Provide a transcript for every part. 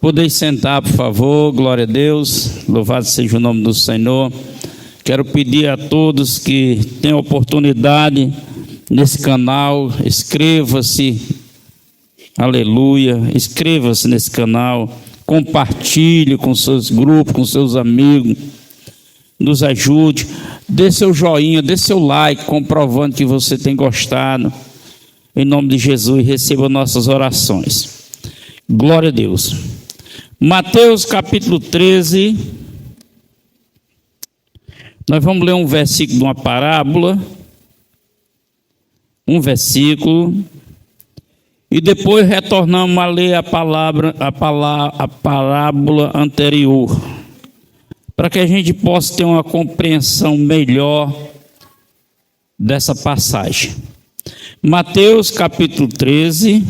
Podeis sentar, por favor, glória a Deus, louvado seja o nome do Senhor. Quero pedir a todos que têm oportunidade nesse canal, inscreva-se, aleluia, inscreva-se nesse canal, compartilhe com seus grupos, com seus amigos, nos ajude, dê seu joinha, dê seu like, comprovando que você tem gostado, em nome de Jesus, receba nossas orações. Glória a Deus. Mateus capítulo 13, nós vamos ler um versículo de uma parábola, um versículo, e depois retornamos a ler a parábola anterior, para que a gente possa ter uma compreensão melhor dessa passagem. Mateus capítulo 13,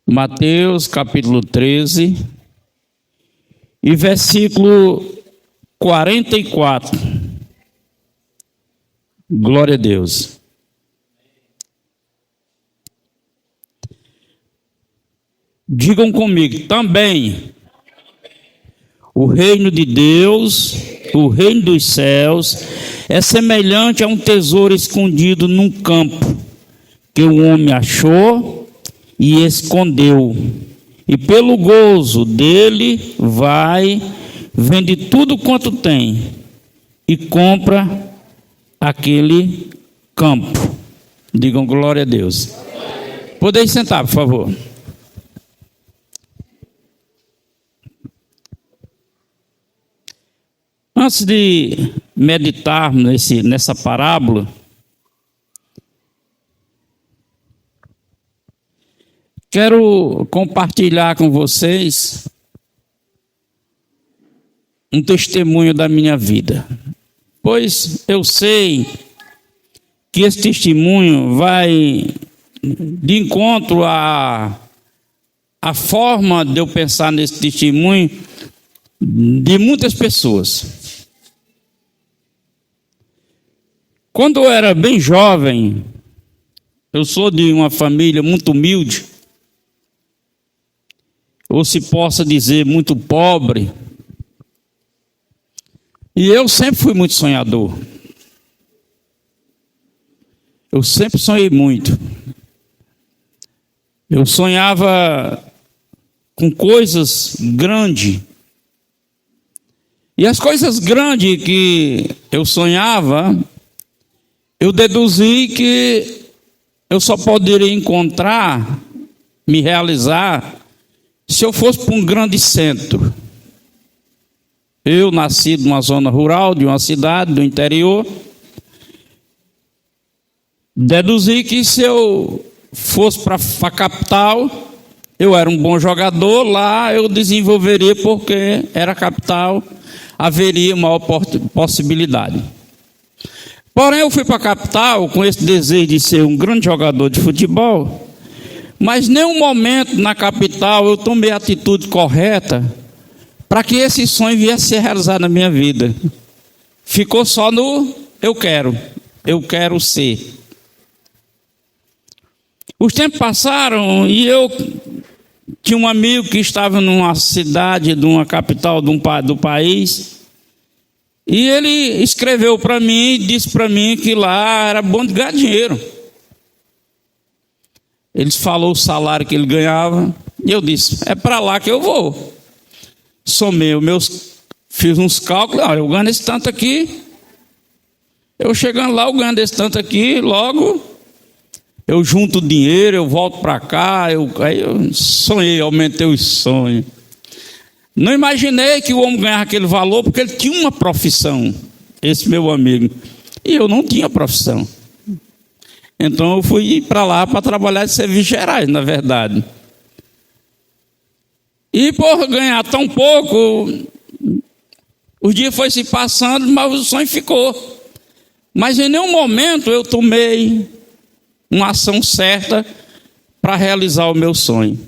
Mateus capítulo 13 e versículo 44. Glória a Deus. Digam comigo, também o reino de Deus, o reino dos céus, é semelhante a um tesouro escondido num campo, que o homem achou e escondeu, e pelo gozo dele vai, vende tudo quanto tem e compra aquele campo. Digam glória a Deus. Podeis sentar, por favor. Antes de meditar nessa parábola, quero compartilhar com vocês um testemunho da minha vida, pois eu sei que esse testemunho vai de encontro à forma de eu pensar nesse testemunho de muitas pessoas. Quando eu era bem jovem, eu sou de uma família muito humilde, ou se possa dizer muito pobre, e eu sempre fui muito sonhador. Eu sempre sonhei muito. Eu sonhava com coisas grandes, e as coisas grandes que eu sonhava, eu deduzi que eu só poderia encontrar, me realizar, se eu fosse para um grande centro. Eu nasci numa zona rural, de uma cidade, do interior, deduzi que se eu fosse para a capital, eu era um bom jogador, lá eu desenvolveria, porque era a capital, haveria maior possibilidade. Porém, eu fui para a capital com esse desejo de ser um grande jogador de futebol, mas nenhum momento na capital eu tomei a atitude correta para que esse sonho viesse a ser realizado na minha vida. Ficou só no eu quero ser. Os tempos passaram e eu tinha um amigo que estava numa cidade, numa capital do país, e ele escreveu para mim e disse para mim que lá era bom de ganhar dinheiro. Ele falou o salário que ele ganhava, e eu disse, é para lá que eu vou. Somei fiz uns cálculos, olha, eu ganho esse tanto aqui, eu chegando lá, eu ganho esse tanto aqui, logo eu junto o dinheiro, eu volto para cá, aí eu sonhei, aumentei os sonhos. Não imaginei que o homem ganhava aquele valor, porque ele tinha uma profissão, esse meu amigo, e eu não tinha profissão. Então eu fui para lá para trabalhar de serviços gerais, na verdade. E por ganhar tão pouco, os dias foram se passando, mas o sonho ficou. Mas em nenhum momento eu tomei uma ação certa para realizar o meu sonho.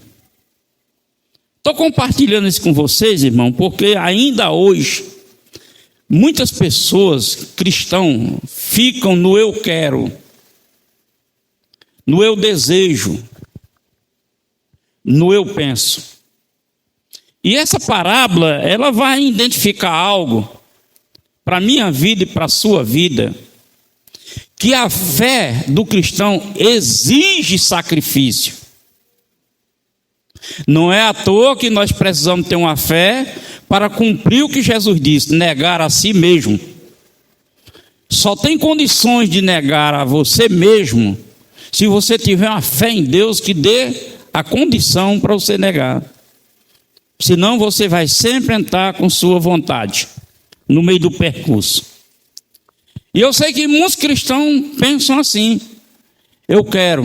Estou compartilhando isso com vocês, irmão, porque ainda hoje, Muitas pessoas cristãos ficam no eu quero, no eu desejo, no eu penso. E essa parábola, ela vai identificar algo para a minha vida e para a sua vida, que a fé do cristão exige sacrifício. Não é à toa que nós precisamos ter uma fé para cumprir o que Jesus disse, negar a si mesmo. Só tem condições de negar a você mesmo se você tiver uma fé em Deus que dê a condição para você negar. Senão você vai sempre entrar com sua vontade no meio do percurso. E eu sei que muitos cristãos pensam assim: eu quero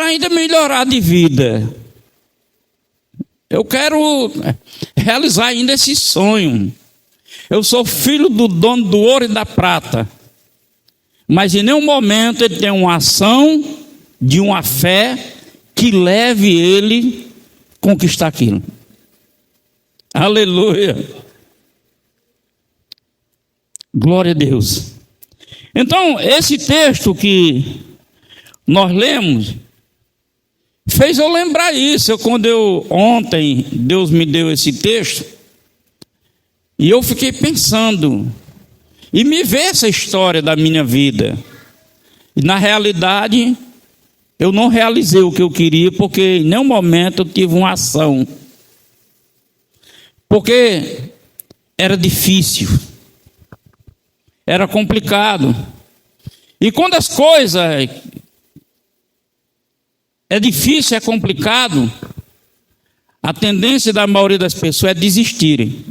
ainda melhorar de vida. Eu quero realizar ainda esse sonho. Eu sou filho do dono do ouro e da prata. Mas em nenhum momento ele tem uma ação de uma fé que leve ele a conquistar aquilo. Aleluia. Glória a Deus. Então, esse texto que nós lemos fez eu lembrar isso. Ontem Deus me deu esse texto e eu fiquei pensando e me ver essa história da minha vida. E na realidade eu não realizei o que eu queria, porque em nenhum momento eu tive uma ação, porque era difícil, era complicado. E quando as coisas é difícil, é complicado, a tendência da maioria das pessoas é desistirem.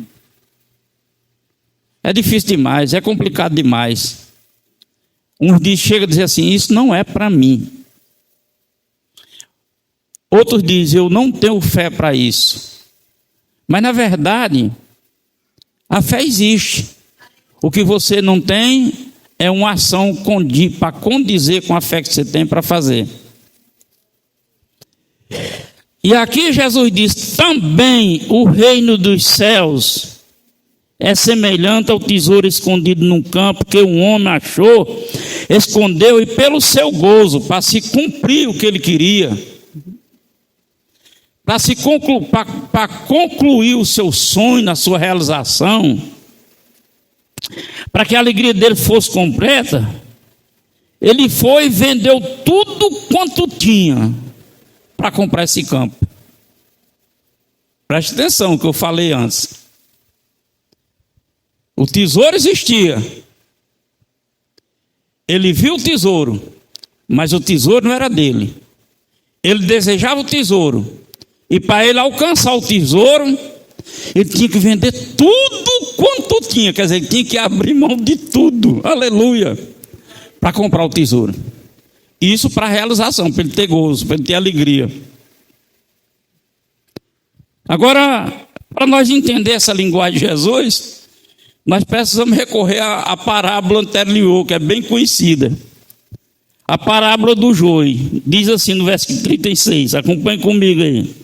É difícil demais, é complicado demais. Uns chegam a dizer assim: isso não é para mim. Outros dizem: eu não tenho fé para isso. Mas na verdade, a fé existe. O que você não tem é uma ação para condizer com a fé que você tem para fazer. E aqui Jesus diz: também o reino dos céus é semelhante ao tesouro escondido num campo, que um homem achou, escondeu, e pelo seu gozo, para se cumprir o que ele queria, para concluir o seu sonho, na sua realização, para que a alegria dele fosse completa, ele foi e vendeu tudo quanto tinha para comprar esse campo. Preste atenção no que eu falei antes. O tesouro existia. Ele viu o tesouro, mas o tesouro não era dele. Ele desejava o tesouro. E para ele alcançar o tesouro, ele tinha que vender tudo quanto tinha. Quer dizer, ele tinha que abrir mão de tudo. Aleluia. Para comprar o tesouro. Isso para realização, para ele ter gozo, para ele ter alegria. Agora, para nós entender essa linguagem de Jesus, nós precisamos recorrer à parábola anterior, que é bem conhecida. A parábola do joio. Diz assim no verso 36, acompanhe comigo aí.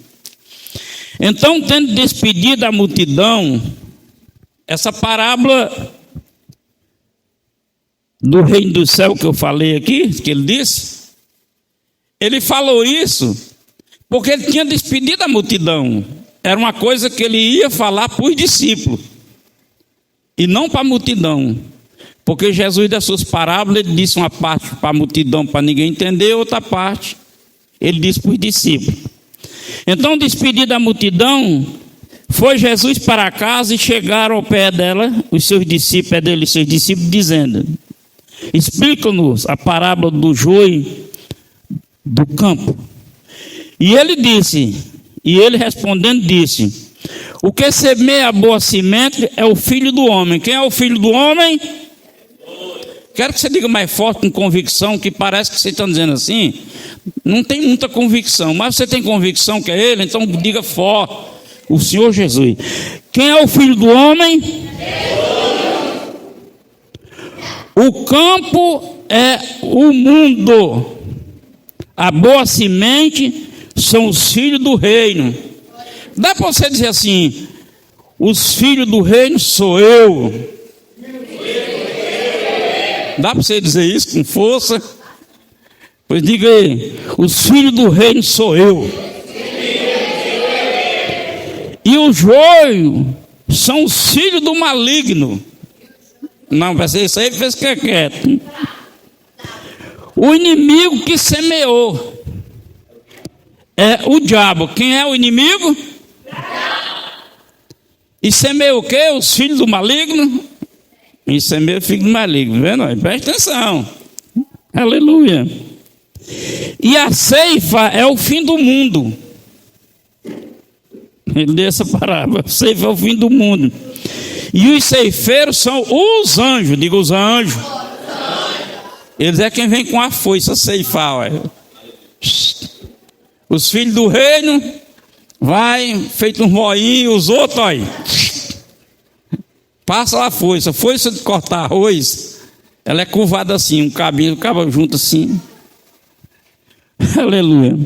Então, tendo despedido a multidão, essa parábola do reino do céu que eu falei aqui, que ele disse, ele falou isso porque ele tinha despedido a multidão. Era uma coisa que ele ia falar para os discípulos e não para a multidão, porque Jesus, das suas parábolas, ele disse uma parte para a multidão para ninguém entender, outra parte ele disse para os discípulos. Então, despedido da multidão, foi Jesus para casa e chegaram ao pé dela, os seus discípulos, dizendo: explica-nos a parábola do joio do campo. E ele respondendo disse: o que semeia a boa semente é o filho do homem. Quem é o filho do homem? Quero que você diga mais forte, com convicção, que parece que você está dizendo assim. Não tem muita convicção, mas você tem convicção que é ele, então diga forte: o Senhor Jesus. Quem é o filho do homem? O campo é o mundo. A boa semente são os filhos do reino. Dá para você dizer assim: Os filhos do reino sou eu. Dá para você dizer isso com força? Pois diga aí, os filhos do reino sou eu. E o joio são os filhos do maligno. Não, vai ser isso aí, fez que é quieto. O inimigo que semeou é o diabo. Quem é o inimigo? E semeou o quê? Os filhos do maligno. E semeou o filho do maligno, vendo? Presta atenção. Aleluia. E a ceifa é o fim do mundo. Ele deu essa parábola. A ceifa é o fim do mundo. E os ceifeiros são os anjos. Diga os anjos. Eles é quem vem com a foice a ceifar. Ué. Os filhos do reino vai feito um moinho. Os outros, olha, passa a foice. A foice de cortar arroz, ela é curvada assim, um cabinho acaba junto assim. Aleluia.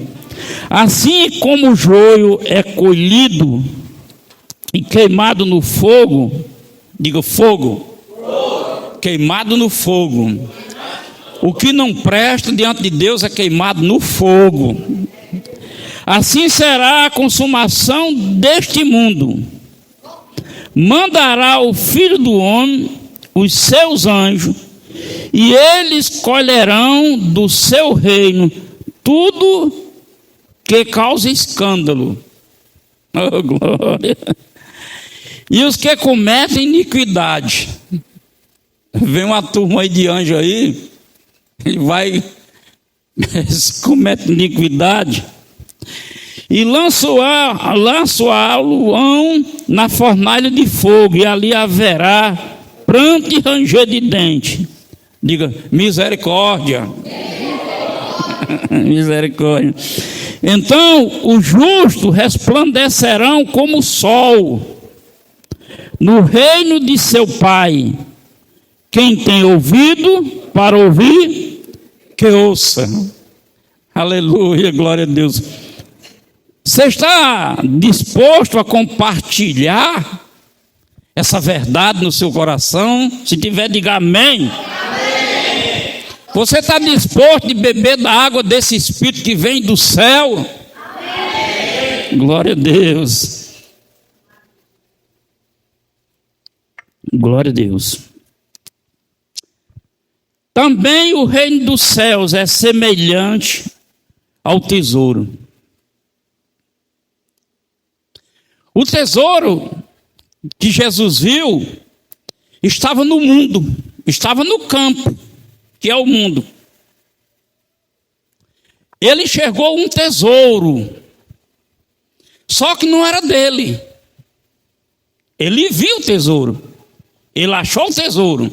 Assim como o joio é colhido e queimado no fogo, diga fogo, queimado no fogo. O que não presta diante de Deus é queimado no fogo. Assim será a consumação deste mundo. Mandará o Filho do Homem os seus anjos, e eles colherão do seu reino tudo que causa escândalo. Oh, glória! E os que cometem iniquidade. Vem uma turma aí de anjo aí, ele vai, comete iniquidade, e lançá-lo-ão na fornalha de fogo, e ali haverá pranto e ranger de dente. Diga, misericórdia. Misericórdia. Então os justos resplandecerão como o sol no reino de seu Pai. Quem tem ouvido para ouvir, que ouça. Aleluia, glória a Deus. Você está disposto a compartilhar essa verdade no seu coração? Se tiver, diga amém. Amém. Você está disposto a beber da água desse Espírito que vem do céu? Amém. Glória a Deus. Glória a Deus. Também o reino dos céus é semelhante ao tesouro. O tesouro que Jesus viu estava no mundo, estava no campo, que é o mundo. Ele enxergou um tesouro, só que não era dele. Ele viu o tesouro, ele achou o tesouro,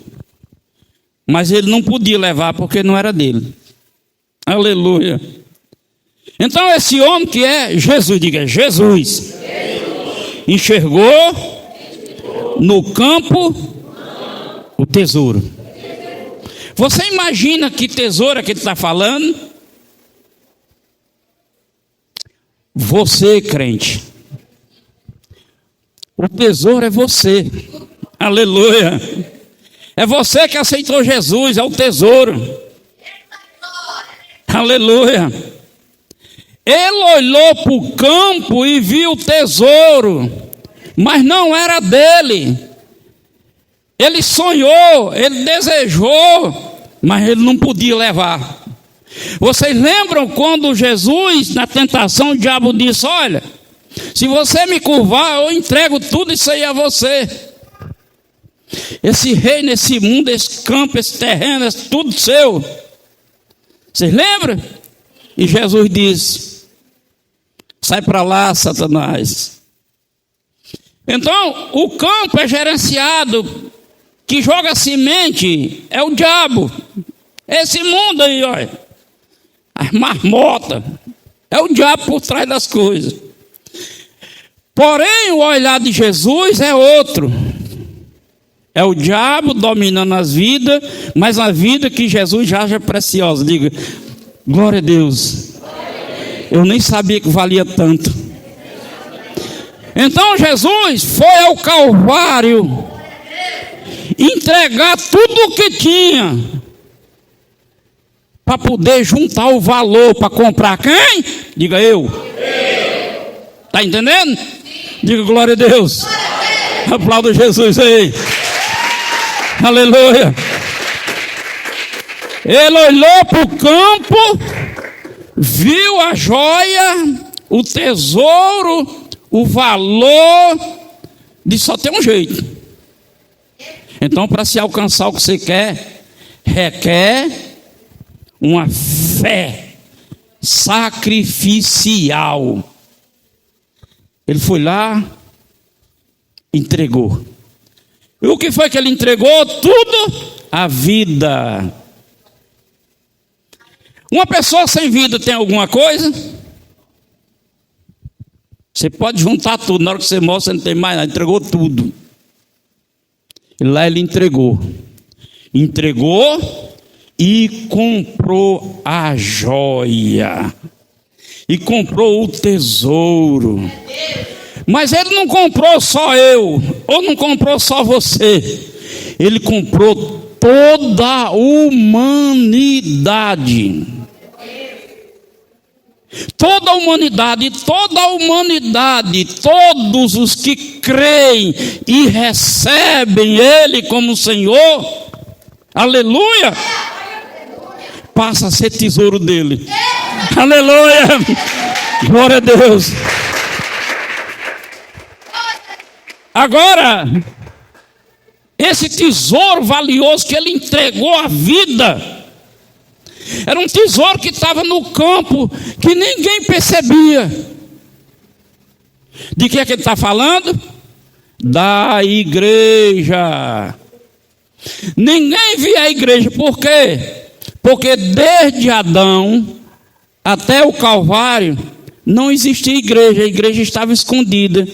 mas ele não podia levar porque não era dele. Aleluia. Então esse homem que é Jesus, diga Jesus, enxergou no campo o tesouro. Você imagina que tesouro é que ele está falando? Você, crente. O tesouro é você. Aleluia. É você que aceitou Jesus, é o tesouro. Aleluia. Ele olhou para o campo e viu o tesouro, mas não era dele. Ele sonhou, ele desejou, mas ele não podia levar. Vocês lembram quando Jesus, na tentação, o diabo disse: olha, se você me curvar, eu entrego tudo isso aí a você. Esse reino, esse mundo, esse campo, esse terreno, é tudo seu. Vocês lembram? E Jesus disse: sai para lá, Satanás. Então, o campo é gerenciado, que joga semente é o diabo. Esse mundo aí, olha, as marmotas, é o diabo por trás das coisas. Porém, o olhar de Jesus é outro. É o diabo dominando as vidas, mas a vida que Jesus já acha preciosa. Diga, glória a Deus. Eu nem sabia que valia tanto. Então Jesus foi ao Calvário entregar tudo o que tinha para poder juntar o valor para comprar quem? Diga eu. Está entendendo? Diga glória a Deus. Aplauda Jesus aí. Aleluia. Ele olhou para o campo, viu a joia, o tesouro, o valor, disse: só tem um jeito. Então, para se alcançar o que você quer, requer uma fé sacrificial. Ele foi lá, entregou. E o que foi que ele entregou? Tudo, a vida. Uma pessoa sem vida tem alguma coisa? Você pode juntar tudo, na hora que você morre você não tem mais nada, entregou tudo. E lá ele entregou e comprou a joia, e comprou o tesouro. Mas ele não comprou só eu, ou não comprou só você, ele comprou toda a humanidade. Toda a humanidade, todos os que creem e recebem Ele como Senhor, aleluia, passa a ser tesouro dele. Aleluia, glória a Deus. Agora, esse tesouro valioso que ele entregou à vida, era um tesouro que estava no campo, que ninguém percebia. De que é que ele está falando? Da igreja. Ninguém via a igreja, por quê? Porque desde Adão até o Calvário não existia igreja, a igreja estava escondida.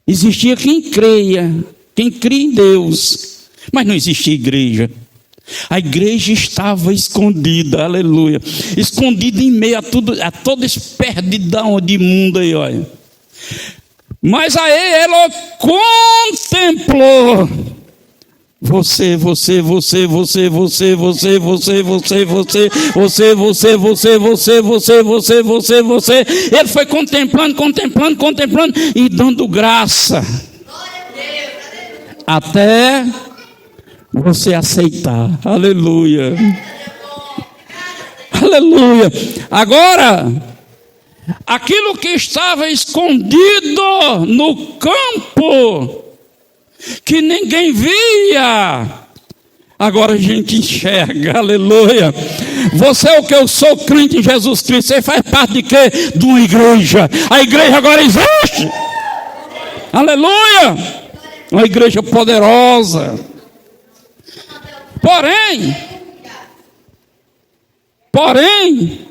Existia quem creia, quem cria em Deus, mas não existia igreja. A igreja estava escondida, aleluia, escondida em meio a tudo, a toda esse perdidão de mundo aí, olha. Mas aí ela contemplou você, ele foi contemplando e dando graça até você aceitar. Aleluia. Aleluia. Agora, aquilo que estava escondido no campo, que ninguém via, agora a gente enxerga. Aleluia. Você é o que eu sou, crente em Jesus Cristo. Você faz parte de quê? De uma igreja. A igreja agora existe. Aleluia. Uma igreja poderosa. Porém,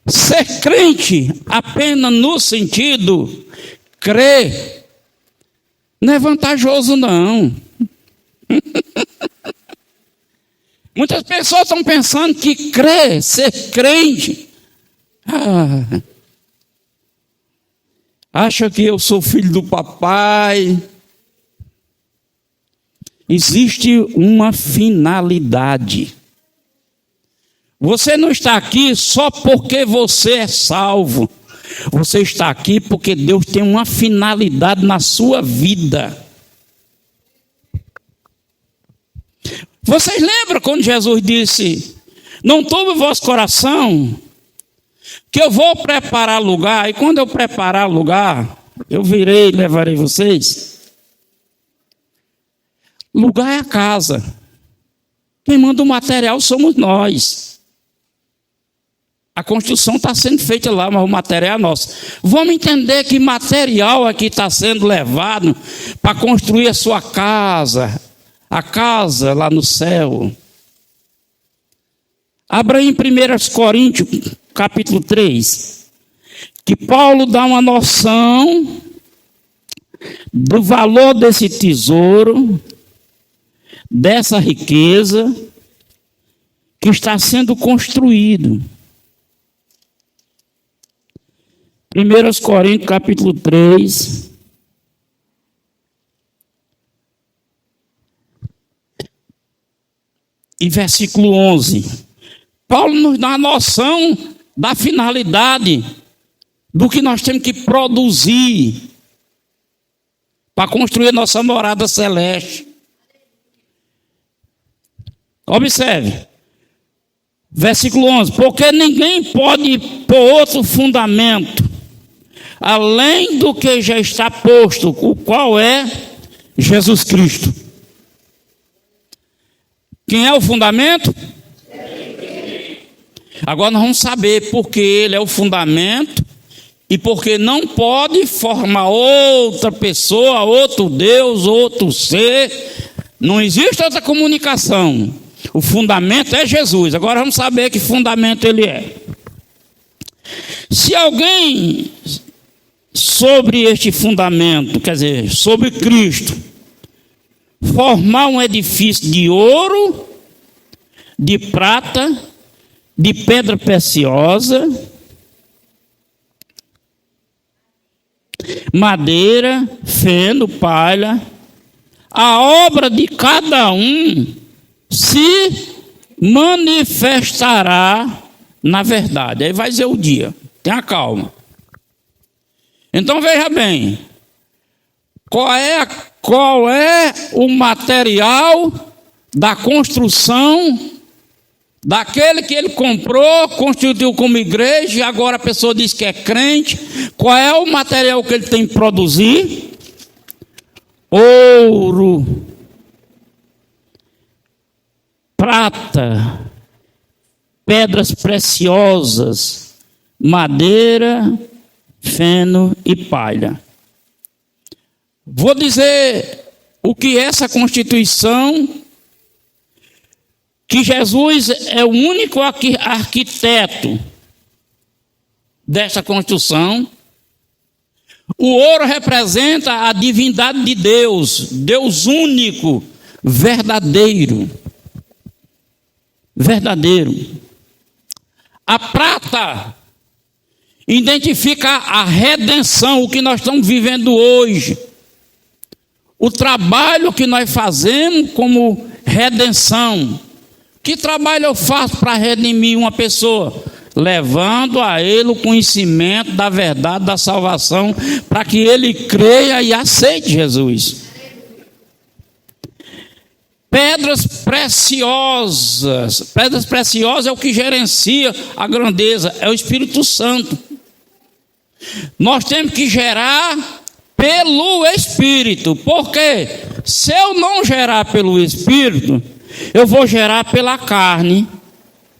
ser crente apenas no sentido crer não é vantajoso, não. Muitas pessoas estão pensando que crer, ser crente, acha que eu sou filho do papai. Existe uma finalidade. Você não está aqui só porque você é salvo. Você está aqui porque Deus tem uma finalidade na sua vida. Vocês lembram quando Jesus disse: não turbe o vosso coração, que eu vou preparar lugar, e quando eu preparar lugar, eu virei e levarei vocês. Lugar é a casa. Quem manda o material somos nós. A construção está sendo feita lá, mas o material é nosso. Vamos entender que material aqui está sendo levado para construir a sua casa, a casa lá no céu. Abra aí em 1 Coríntios, capítulo 3, que Paulo dá uma noção do valor desse tesouro, dessa riqueza que está sendo construído. 1 Coríntios capítulo 3. E versículo 11. Paulo nos dá a noção da finalidade do que nós temos que produzir para construir nossa morada celeste. Observe, versículo 11: porque ninguém pode pôr outro fundamento, além do que já está posto, o qual é Jesus Cristo. Quem é o fundamento? Agora nós vamos saber porque ele é o fundamento e porque não pode formar outra pessoa, outro Deus, outro ser. Não existe outra comunicação. O fundamento é Jesus. Agora vamos saber que fundamento ele é. Se alguém sobre este fundamento, quer dizer, sobre Cristo, formar um edifício de ouro, de prata, de pedra preciosa, madeira, feno, palha, a obra de cada um se manifestará na verdade. Aí vai dizer o dia. Tenha calma. Então veja bem, qual é o material da construção daquele que ele comprou, constituiu como igreja, e agora a pessoa diz que é crente. Qual é o material que ele tem que produzir? Ouro, prata, pedras preciosas, madeira, feno e palha. Vou dizer o que é essa constituição, que Jesus é o único arquiteto dessa construção. O ouro representa a divindade de Deus, Deus único, verdadeiro. Verdadeiro. A prata identifica a redenção, o que nós estamos vivendo hoje. O trabalho que nós fazemos como redenção. Que trabalho eu faço para redimir uma pessoa? Levando a ele o conhecimento da verdade, da salvação, para que ele creia e aceite Jesus. Pedras preciosas. Pedras preciosas é o que gerencia a grandeza, é o Espírito Santo. Nós temos que gerar pelo Espírito. Porque se eu não gerar pelo Espírito, eu vou gerar pela carne,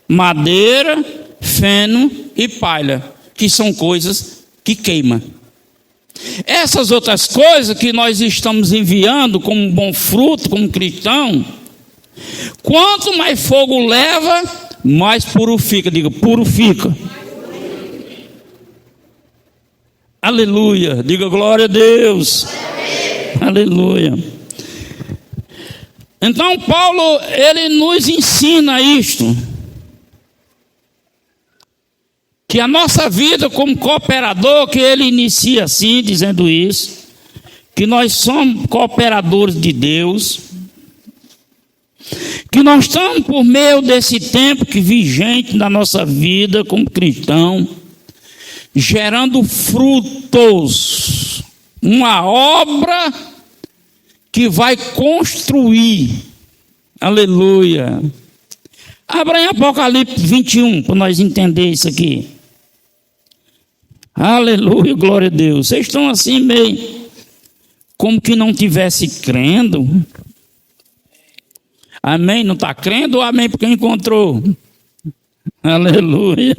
madeira, feno e palha, que são coisas que queimam. Essas outras coisas que nós estamos enviando como bom fruto, como cristão, quanto mais fogo leva, mais purifica. Diga, purifica. Aleluia. Diga glória a Deus. Aleluia. Então Paulo, ele nos ensina isto, que a nossa vida como cooperador, que ele inicia assim, dizendo isso, que nós somos cooperadores de Deus, que nós estamos por meio desse tempo que vigente na nossa vida como cristão, gerando frutos, uma obra que vai construir. Aleluia. Abra em Apocalipse 21 para nós entender isso aqui. Aleluia, glória a Deus. Vocês estão assim meio como que não tivesse crendo. Amém? Não está crendo ou amém porque encontrou? Aleluia.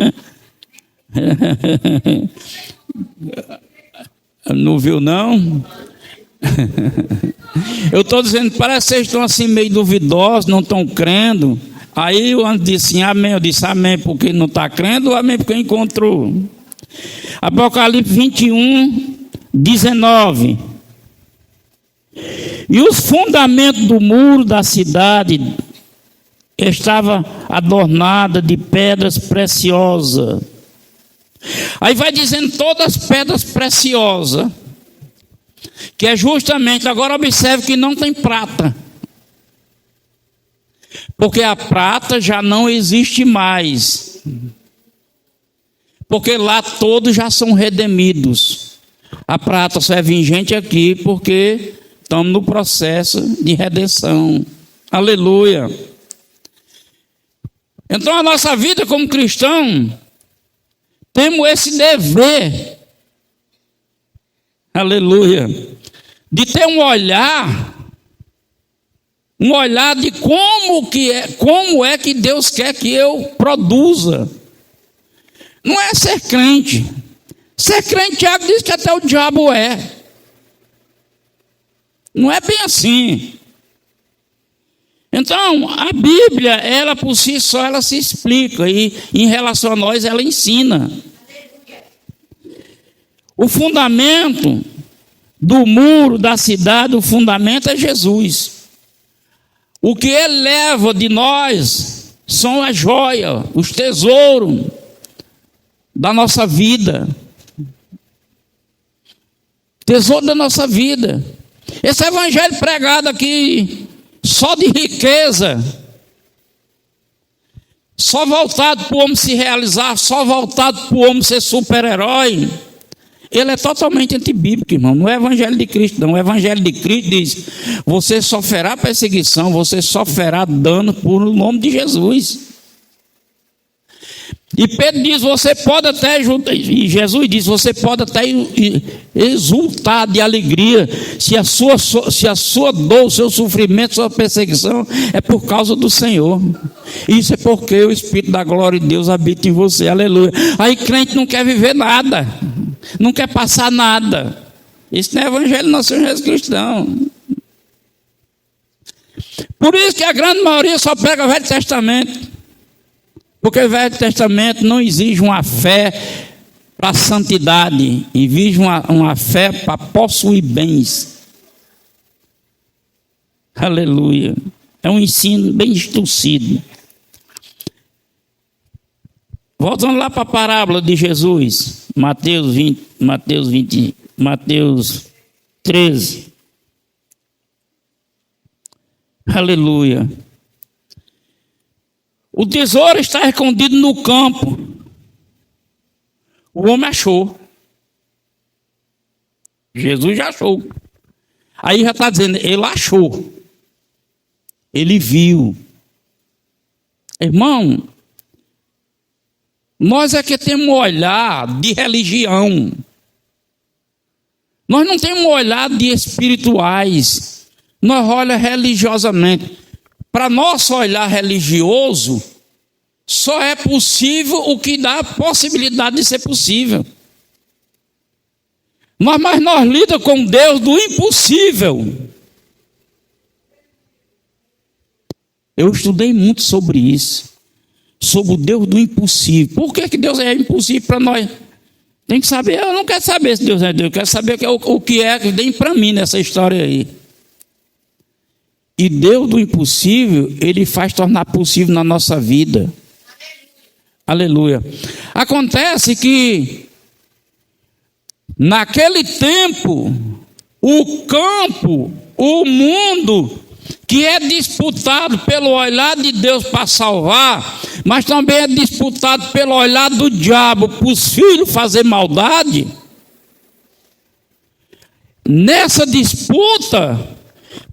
Não viu não? Eu estou dizendo, parece que vocês estão assim meio duvidosos, não estão crendo. Aí o anjo disse assim, amém. Eu disse amém porque não está crendo ou amém porque encontrou? Apocalipse 21, 19. E os fundamentos do muro da cidade estava adornada de pedras preciosas, Aí vai dizendo todas as pedras preciosas, que é justamente, agora observe que não tem prata, porque a prata já não existe mais, porque lá todos já são redimidos. A prata só é vingente aqui porque estamos no processo de redenção. Aleluia. Então a nossa vida como cristão, temos esse dever, aleluia, de ter um olhar de como é que Deus quer que eu produza. Não é ser crente. Ser crente, Tiago diz que até o diabo é. Não é bem assim. Então, a Bíblia, ela por si só, ela se explica, e em relação a nós, ela ensina. O fundamento do muro da cidade, o fundamento é Jesus. O que ele leva de nós são as joias, os tesouros da nossa vida. Tesouro da nossa vida. Esse evangelho pregado aqui, só de riqueza, só voltado para o homem se realizar, só voltado para o homem ser super-herói, ele é totalmente antibíblico, irmão. Não é evangelho de Cristo, não. O evangelho de Cristo diz: você sofrerá perseguição, você sofrerá dano por nome de Jesus. E Pedro diz: você pode até, e Jesus diz: você pode até exultar de alegria se a sua dor, o seu sofrimento, sua perseguição é por causa do Senhor. Isso é porque o Espírito da glória de Deus habita em você. Aleluia. Aí crente não quer viver nada, não quer passar nada. Isso não é evangelho, não, Senhor Jesus Cristo, não. Por isso que a grande maioria só prega o Velho Testamento. Porque o Velho Testamento não exige uma fé para a santidade, exige uma fé para possuir bens. Aleluia. É um ensino bem distorcido. Voltando lá para a parábola de Jesus, Mateus 13. Aleluia. O tesouro está escondido no campo. O homem achou. Jesus já achou. Aí já está dizendo, ele achou. Ele viu. Irmão, nós é que temos um olhar de religião. Nós não temos um olhar de espirituais. Nós olhamos religiosamente. Para nosso olhar religioso, só é possível o que dá a possibilidade de ser possível. Mas nós lidamos com Deus do impossível. Eu estudei muito sobre isso, sobre o Deus do impossível. Por que Deus é impossível para nós? Tem que saber. Eu não quero saber se Deus é Deus, eu quero saber o que é que tem para mim nessa história aí. E Deus do impossível, ele faz tornar possível na nossa vida. Aleluia. Acontece que naquele tempo, o campo, o mundo, que é disputado pelo olhar de Deus para salvar, mas também é disputado pelo olhar do diabo para os filhos fazer maldade. Nessa disputa,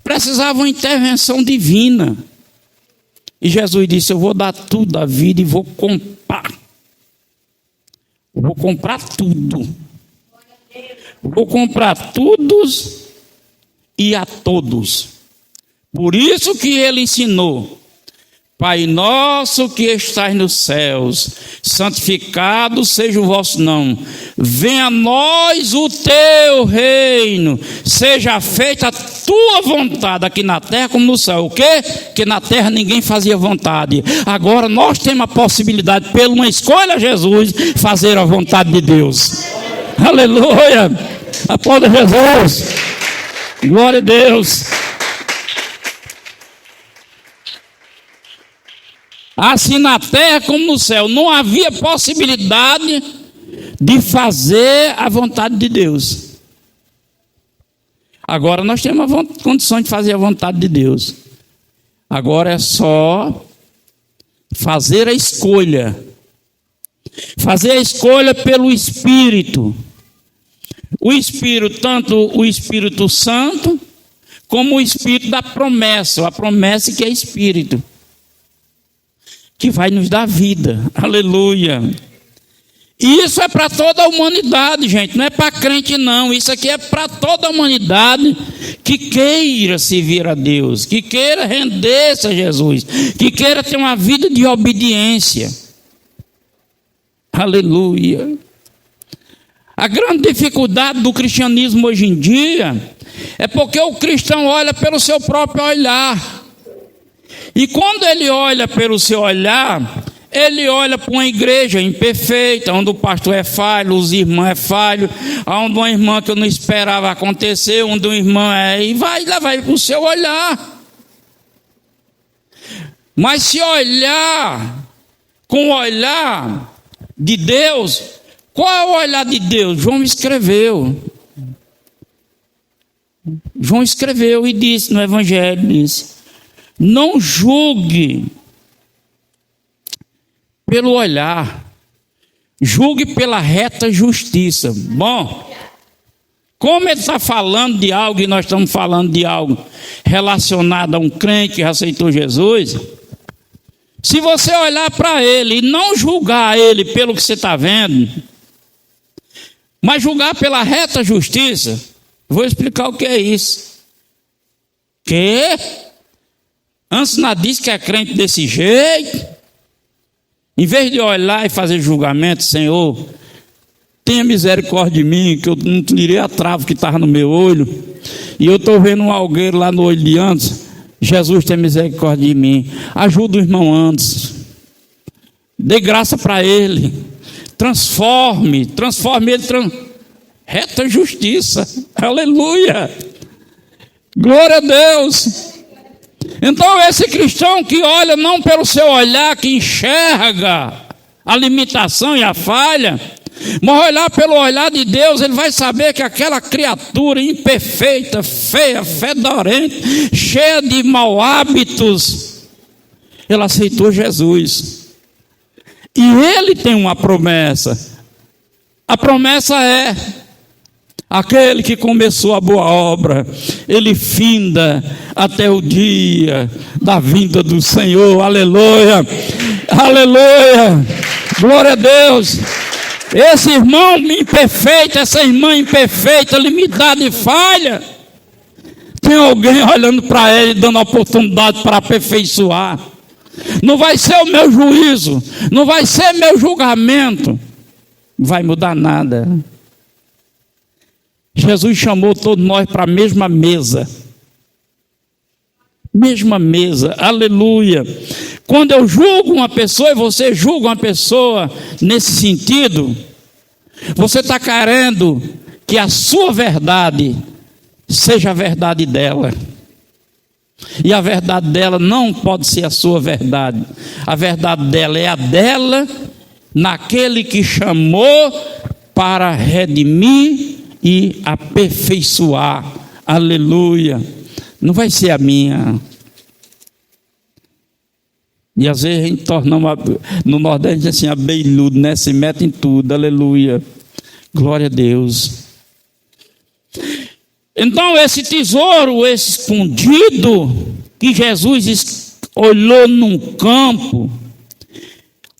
precisava uma intervenção divina. E Jesus disse: eu vou dar tudo da vida e vou comprar. Eu vou comprar tudo. Vou comprar todos e a todos. Por isso que ele ensinou: Pai nosso que estás nos céus, santificado seja o vosso nome. Venha a nós o teu reino. Seja feita a tua vontade aqui na terra como no céu. O quê? Que na terra ninguém fazia vontade. Agora nós temos a possibilidade, pela uma escolha Jesus, fazer a vontade de Deus. Aleluia! Aplauda Jesus! Glória a Deus! Assim na terra como no céu. Não havia possibilidade de fazer a vontade de Deus. Agora nós temos a condição de fazer a vontade de Deus. Agora é só fazer a escolha. Fazer a escolha pelo Espírito. O Espírito, tanto o Espírito Santo, como o Espírito da promessa. A promessa que é Espírito, que vai nos dar vida. Aleluia. E isso é para toda a humanidade, gente. Não é para crente, não. Isso aqui é para toda a humanidade que queira servir a Deus, que queira render-se a Jesus, que queira ter uma vida de obediência. Aleluia. A grande dificuldade do cristianismo hoje em dia é porque o cristão olha pelo seu próprio olhar. E quando ele olha pelo seu olhar, ele olha para uma igreja imperfeita, onde o pastor é falho, os irmãos é falho, onde uma irmã que eu não esperava acontecer, onde uma irmã e vai levar para o seu olhar. Mas se olhar com o olhar de Deus, qual é o olhar de Deus? João escreveu e disse no Evangelho, disse: não julgue pelo olhar, julgue pela reta justiça. Bom, como ele está falando de algo, e nós estamos falando de algo relacionado a um crente que aceitou Jesus, se você olhar para ele e não julgar ele pelo que você está vendo, mas julgar pela reta justiça, vou explicar o que é isso. Que antes não disse que é crente desse jeito. Em vez de olhar e fazer julgamento, Senhor, tenha misericórdia de mim, que eu não tirei a trava que estava no meu olho, e eu estou vendo um algueiro lá no olho de antes. Jesus, tenha misericórdia de mim. Ajuda o irmão antes. Dê graça para ele. Transforme ele. Reta justiça. Aleluia. Glória a Deus. Então esse cristão que olha não pelo seu olhar, que enxerga a limitação e a falha, mas olhar pelo olhar de Deus, ele vai saber que aquela criatura imperfeita, feia, fedorenta, cheia de mau hábitos, ele aceitou Jesus. E ele tem uma promessa. A promessa é: aquele que começou a boa obra, ele finda até o dia da vinda do Senhor. Aleluia, aleluia, glória a Deus. Esse irmão imperfeito, essa irmã imperfeita, limitada e falha, tem alguém olhando para ele, dando oportunidade para aperfeiçoar. Não vai ser o meu juízo, não vai ser meu julgamento, não vai mudar nada. Jesus chamou todos nós para a mesma mesa. Mesma mesa, aleluia. Quando eu julgo uma pessoa e você julga uma pessoa nesse sentido, você está querendo que a sua verdade seja a verdade dela. E a verdade dela não pode ser a sua verdade. A verdade dela é a dela, naquele que chamou para redimir e aperfeiçoar. Aleluia. Não vai ser a minha. E às vezes a gente torna no Nordeste assim, abelhudo, né? Se mete em tudo. Aleluia. Glória a Deus. Então esse tesouro, esse escondido, que Jesus olhou num campo,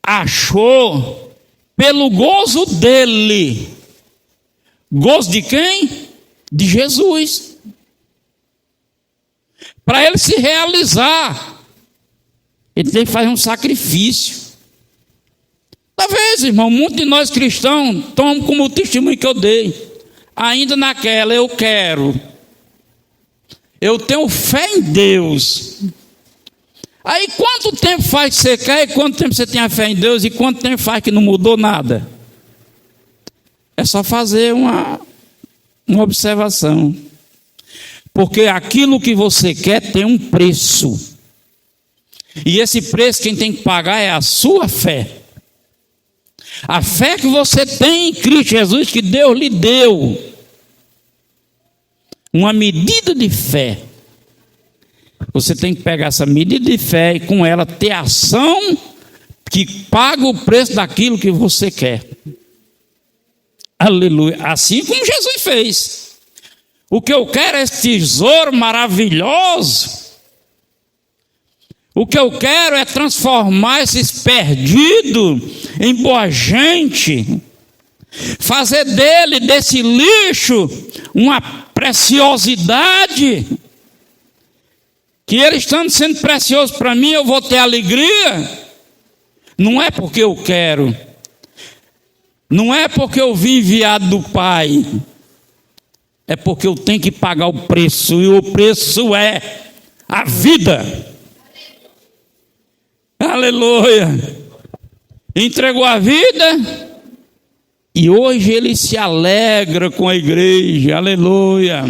achou pelo gozo dele. Gozo de quem? De Jesus. Para ele se realizar, ele tem que fazer um sacrifício. Talvez, irmão, muitos de nós cristãos tomam como o testemunho que eu dei. Ainda naquela, eu quero. Eu tenho fé em Deus. Aí quanto tempo faz que você quer e quanto tempo você tem a fé em Deus e quanto tempo faz que não mudou nada? É só fazer uma observação. Porque aquilo que você quer tem um preço. E esse preço quem tem que pagar é a sua fé. A fé que você tem em Cristo Jesus, que Deus lhe deu, uma medida de fé. Você tem que pegar essa medida de fé e com ela ter ação que paga o preço daquilo que você quer. Aleluia. Assim como Jesus fez. O que eu quero é esse tesouro maravilhoso. O que eu quero é transformar esses perdidos em boa gente. Fazer desse lixo, uma preciosidade. Que ele estando sendo precioso para mim, eu vou ter alegria. Não é porque eu quero. Não é porque eu vim enviado do Pai. É porque eu tenho que pagar o preço. E o preço é a vida. Aleluia. Entregou a vida. E hoje ele se alegra com a igreja. Aleluia.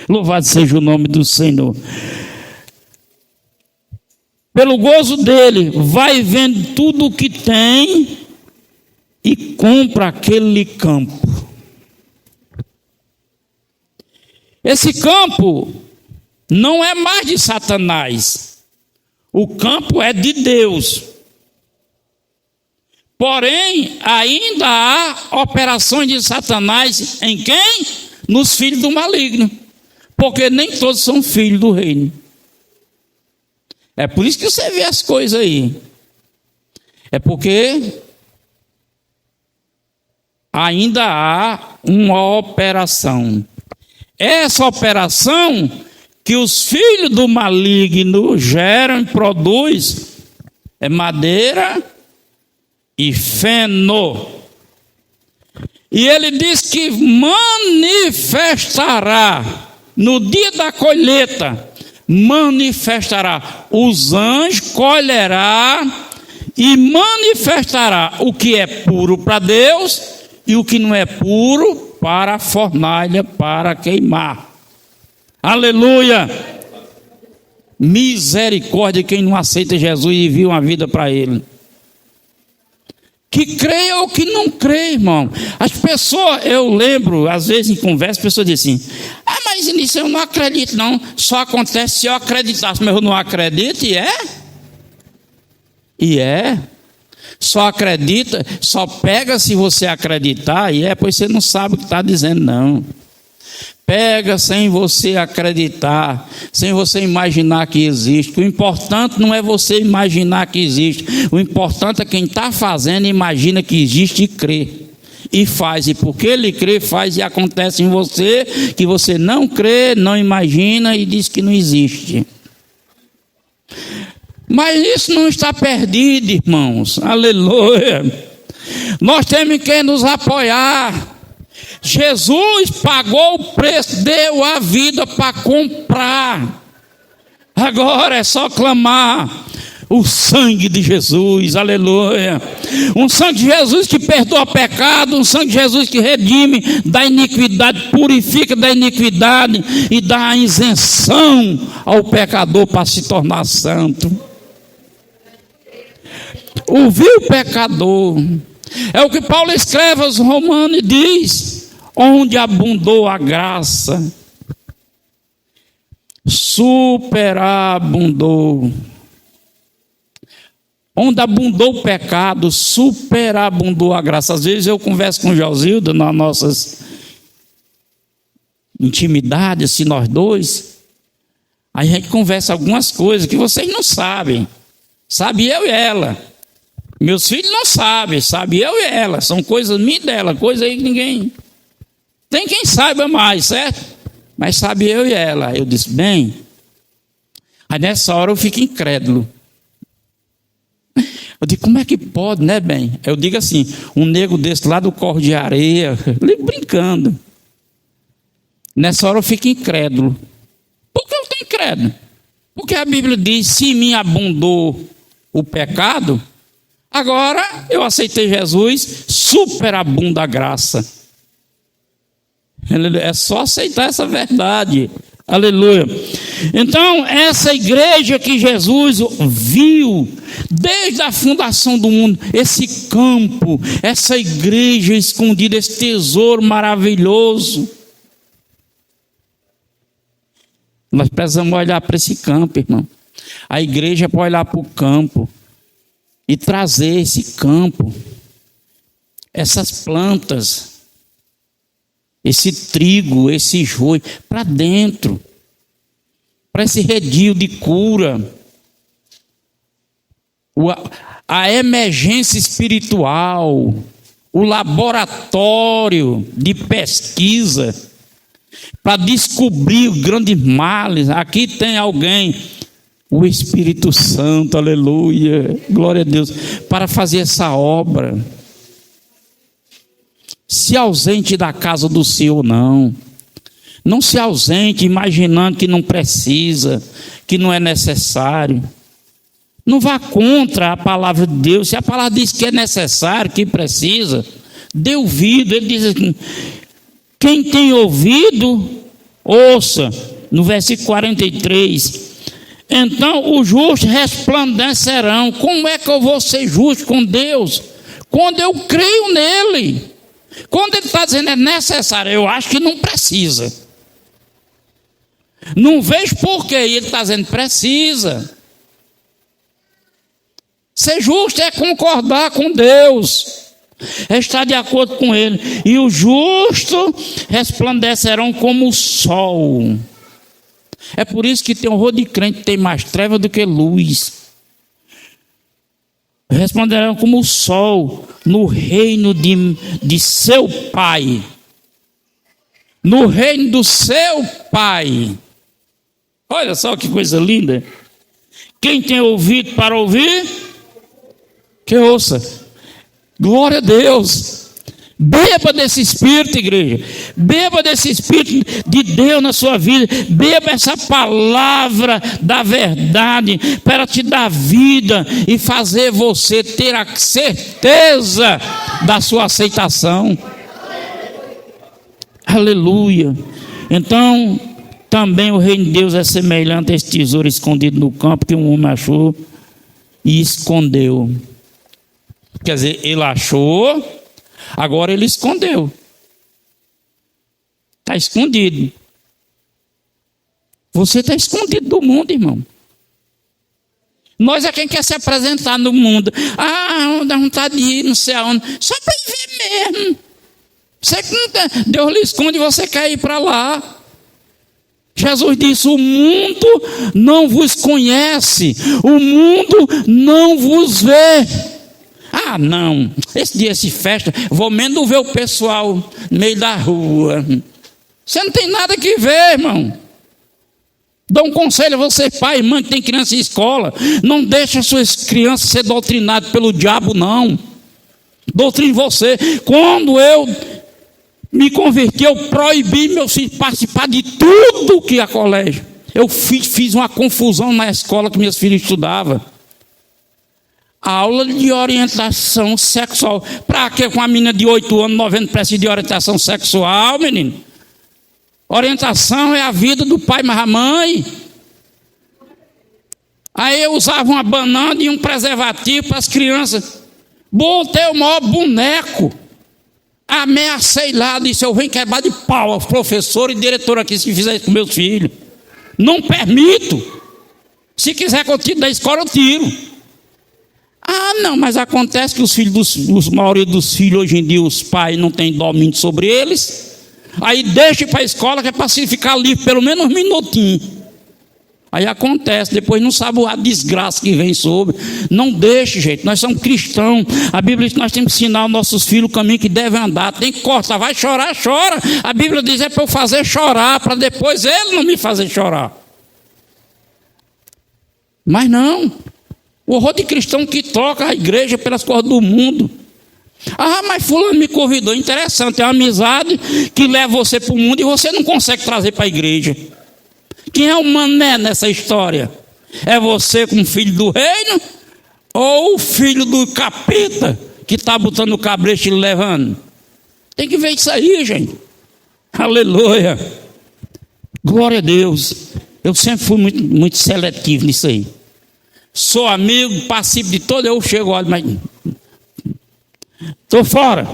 Louvado seja o nome do Senhor. Pelo gozo dele, vai vendo tudo o que tem e compra aquele campo. Esse campo não é mais de Satanás. O campo é de Deus. Porém, ainda há operações de Satanás em quem? Nos filhos do maligno. Porque nem todos são filhos do reino. É por isso que você vê as coisas aí. É porque ainda há uma operação. Essa operação que os filhos do maligno geram e produzem é madeira e feno. E ele diz que manifestará no dia da colheita. Manifestará, os anjos colherá e manifestará o que é puro para Deus e o que não é puro para a fornalha, para queimar. Aleluia! Misericórdia quem não aceita Jesus e viu uma vida para ele. Que creia ou que não crê, irmão. As pessoas, eu lembro, às vezes em conversa, as pessoas dizem assim: ah, mas nisso eu não acredito não, só acontece se eu acreditasse. Mas eu não acredito e é? E é? Só acredita, só pega se você acreditar e é, pois você não sabe o que está dizendo não. Pega sem você acreditar, sem você imaginar que existe. O importante não é você imaginar que existe. O importante é quem está fazendo, imagina que existe e crê. E faz. E porque ele crê, faz e acontece em você, que você não crê, não imagina e diz que não existe. Mas isso não está perdido, irmãos. Aleluia. Nós temos que nos apoiar. Jesus pagou o preço, deu a vida para comprar. Agora é só clamar o sangue de Jesus, aleluia. Um sangue de Jesus que perdoa pecado, um sangue de Jesus que redime da iniquidade, purifica da iniquidade e dá a isenção ao pecador para se tornar santo. Ouvir o pecador. É o que Paulo escreve aos Romanos e diz: onde abundou a graça, superabundou. Onde abundou o pecado, superabundou a graça. Às vezes eu converso com o Josildo nas nossas intimidades, assim, nós dois. Aí a gente conversa algumas coisas que vocês não sabem. Sabe eu e ela. Meus filhos não sabem, sabe eu e ela. São coisas minhas e dela, coisa aí que ninguém... Tem quem saiba mais, certo? Mas sabe eu e ela. Eu disse, bem, aí nessa hora eu fico incrédulo. Eu digo, como é que pode, né, bem? Eu digo assim, um nego desse lá do corro de areia, brincando. Nessa hora eu fico incrédulo. Por que eu estou incrédulo? Porque a Bíblia diz, se em mim abundou o pecado, agora eu aceitei Jesus, superabunda a graça. É só aceitar essa verdade. Aleluia. Então, essa igreja que Jesus viu desde a fundação do mundo, esse campo, essa igreja escondida, esse tesouro maravilhoso, nós precisamos olhar para esse campo, irmão. A igreja pode olhar para o campo e trazer esse campo, essas plantas, esse trigo, esse joio, para dentro, para esse redil de cura, a emergência espiritual, o laboratório de pesquisa, para descobrir os grandes males. Aqui tem alguém, o Espírito Santo, aleluia, glória a Deus, para fazer essa obra. Se ausente da casa do Senhor, não se ausente imaginando que não precisa, que não é necessário. Não vá contra a palavra de Deus. Se a palavra diz que é necessário, que precisa, dê ouvido. Ele diz assim: quem tem ouvido, ouça. No versículo 43, então os justos resplandecerão. Como é que eu vou ser justo com Deus? Quando eu creio nele. Quando ele está dizendo é necessário, eu acho que não precisa. Não vejo porquê. E ele está dizendo precisa. Ser justo é concordar com Deus, é estar de acordo com Ele. E os justos resplandecerão como o sol. É por isso que tem horror de crente, tem mais treva do que luz. Resplandecerão como o sol no reino de seu Pai. No reino do seu Pai. Olha só que coisa linda. Quem tem ouvido para ouvir, que ouça. Glória a Deus. Beba desse Espírito, igreja. Beba desse Espírito de Deus na sua vida. Beba essa palavra da verdade para te dar vida e fazer você ter a certeza da sua aceitação. Aleluia. Então, também o reino de Deus é semelhante a esse tesouro escondido no campo que um homem achou e escondeu. Quer dizer, ele achou, agora ele escondeu. Está escondido. Você está escondido do mundo, irmão. Nós é quem quer se apresentar no mundo. Dá vontade de ir, não sei aonde. Só para ir ver mesmo. Você que não tem, Deus lhe esconde e você quer ir para lá. Jesus disse: o mundo não vos conhece, o mundo não vos vê. Não, esse dia se festa, vou menos ver o pessoal no meio da rua. Você não tem nada que ver, irmão. Dou um conselho a você, pai e mãe que tem criança em escola: não deixe as suas crianças ser doutrinadas pelo diabo, não. Doutrine você. Quando eu me converti, eu proibi meus filhos participar de tudo que é colégio. Eu fiz uma confusão na escola que meus filhos estudavam. Aula de orientação sexual. Para que com a menina de 8 anos, 9 anos precisa de orientação sexual, menino? Orientação é a vida do pai mais a mãe. Aí eu usava uma banana e um preservativo para as crianças. Botei o maior boneco. Ameacei lá, disse: eu venho quebrar de pau aos professores e diretor aqui se fizer isso com meus filhos. Não permito. Se quiser que eu tire da escola, eu tiro. Não, mas acontece que os filhos, a maioria dos filhos hoje em dia, os pais não têm domínio sobre eles. Aí deixa para a escola que é para se ficar livre pelo menos um minutinho. Aí acontece, depois não sabe a desgraça que vem sobre. Não deixe, gente, nós somos cristãos. A Bíblia diz que nós temos que ensinar aos nossos filhos o caminho que devem andar. Tem que cortar, vai chorar, chora. A Bíblia diz é para eu fazer chorar, para depois ele não me fazer chorar. Mas não. O horror de cristão que troca a igreja pelas coisas do mundo. Mas fulano me convidou. Interessante, é uma amizade que leva você para o mundo e você não consegue trazer para a igreja. Quem é o mané nessa história? É você como filho do reino? Ou o filho do capeta que está botando o cabresto e levando? Tem que ver isso aí, gente. Aleluia. Glória a Deus. Eu sempre fui muito seletivo nisso aí. Sou amigo, participo de todo, eu chego, olho, mas estou fora.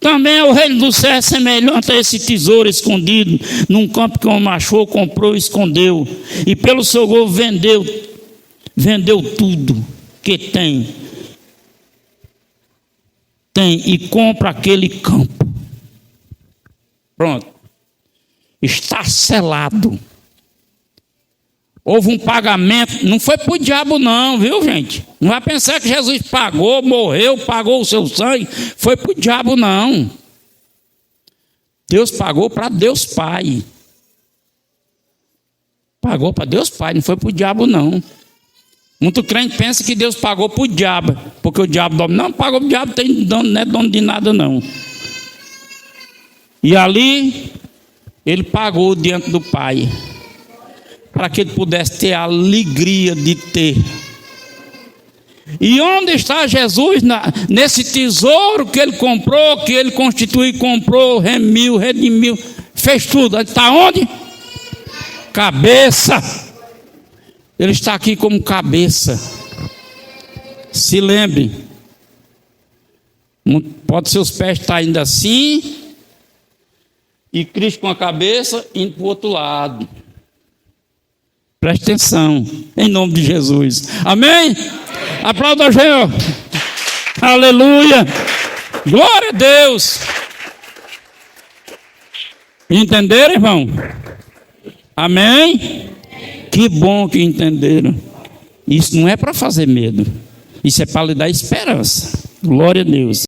Também o reino do céu é semelhante a esse tesouro escondido num campo que um homem achou, comprou e escondeu. E pelo seu gozo vendeu tudo que tem e compra aquele campo. Pronto. Está selado. Houve um pagamento, não foi para o diabo não, viu gente? Não vai pensar que Jesus pagou, morreu, pagou o seu sangue, foi para o diabo não. Deus pagou para Deus Pai. Pagou para Deus Pai, não foi para o diabo não. Muito crente pensa que Deus pagou para o diabo, porque o diabo domina. Não, pagou para o diabo, não é dono de nada não. E ali, ele pagou diante do Pai, para que ele pudesse ter a alegria de ter. E onde está Jesus? Nesse tesouro que ele comprou, que ele constituiu, comprou, remiu, redimiu, fez tudo. Ele está onde? Cabeça. Ele está aqui como cabeça. Se lembre. Pode ser os pés estar ainda assim, e Cristo com a cabeça indo para o outro lado. Preste atenção, em nome de Jesus. Amém? Aplauda o Senhor. Aleluia. Glória a Deus. Entenderam, irmão? Amém? Que bom que entenderam. Isso não é para fazer medo. Isso é para lhe dar esperança. Glória a Deus.